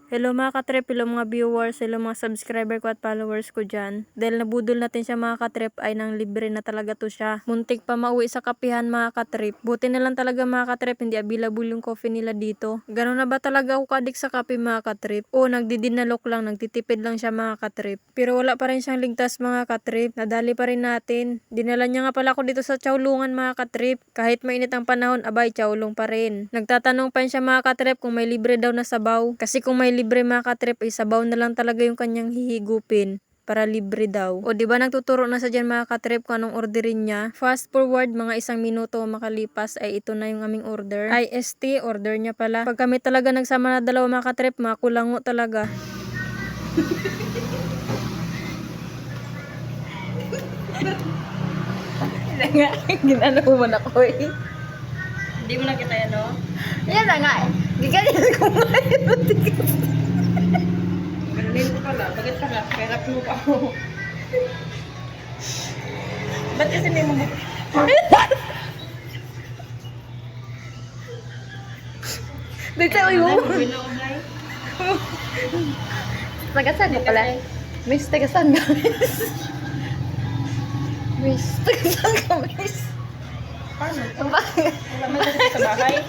Hello mga katrip, hello mga viewers, hello mga subscriber ko at followers ko dyan. Dahil nabudol natin siya mga katrip ay nang libre na talaga to siya. Muntik pa mauwi sa kapihan mga katrip. Buti na lang talaga mga katrip, hindi available yung coffee nila dito. Ganun na ba talaga ako kadik sa kape mga katrip? O nagdidinalok lang, nagtitipid lang siya mga katrip. Pero wala pa rin siyang ligtas mga katrip. Nadali pa rin natin. Dinala niya nga pala ako dito sa Chowlungan mga katrip. Kahit mainit ang panahon, abay Chowlong pa rin. Nagtatanong pa siya mga katrip kung may libre daw na sabaw. Kasi kung may libre mga katrip ay sabaw na lang talaga yung kanyang hihigupin para libre daw. O di ba nagtuturo na sa dyan mga katrip kung anong orderin niya. Fast forward mga 1 minuto makalipas ay ito na yung aming order. IST order niya pala. Pag kami talaga nagsama na dalawa mga katrip, makulango talaga. Nga, ginano mo man ako eh. Hindi mo na kita yan, no? Yan na nga eh. Giganyan ko nga yun. Ganunin ko pala. Bakit pala? Kaya mo pa ako. Ba't kasi may mga... Dito yung... Tagasan ka pala. Miss, tagasan ka, miss. Miss, tagasan ka, miss. Paano? Bakit? Wala man kasi sa bahay.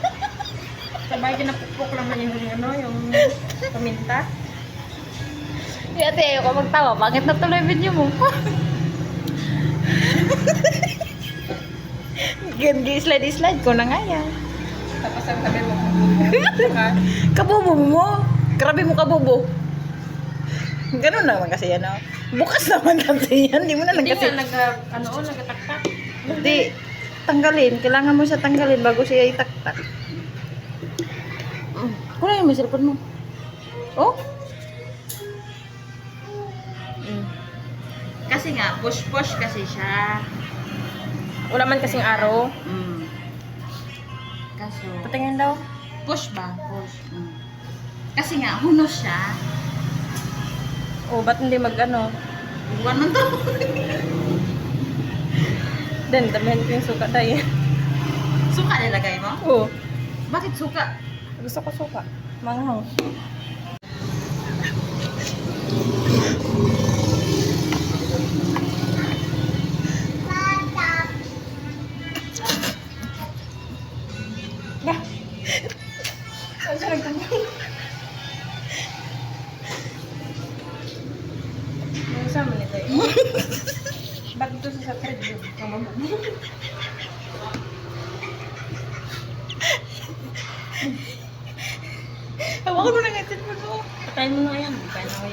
Sa bahay kinapukpok lang man yung ano, yung paminta. Hindi ate, ayoko magtawa. Bakit natuloy video mo? Slide ko na nga yan. Tapos ang sabi mo kung bubo. Kabobo mo. Grabe mo kabobo. Ganun naman kasi yan, oh. Bukas naman kasi yan. Hindi mo na lang Hindi kasi... nga nagataktak. Hindi. Tanggalin. Kailangan mo siya tanggalin bago siya itaktak. Kunin mo yung cellphone mo. Oh? Kasi nga, push-push kasi siya. Wala man kasing araw. Kaso, Patingin daw. push ba? Push. Kasi nga, hunos siya. O, ba't hindi mag-ano? Iwan man to. Then, damihan ko yung suka tayo. Suka nilagay mo? Oo. Bakit suka? Gusto ko suka. Manghang. Bah! Ano siya nagtambang? Ano sama nito eh? Ba't ito sa thread yun? Kamamag. Hawakan mo na nga yung cellphone mo. Patayin mo na yan. Patayin mo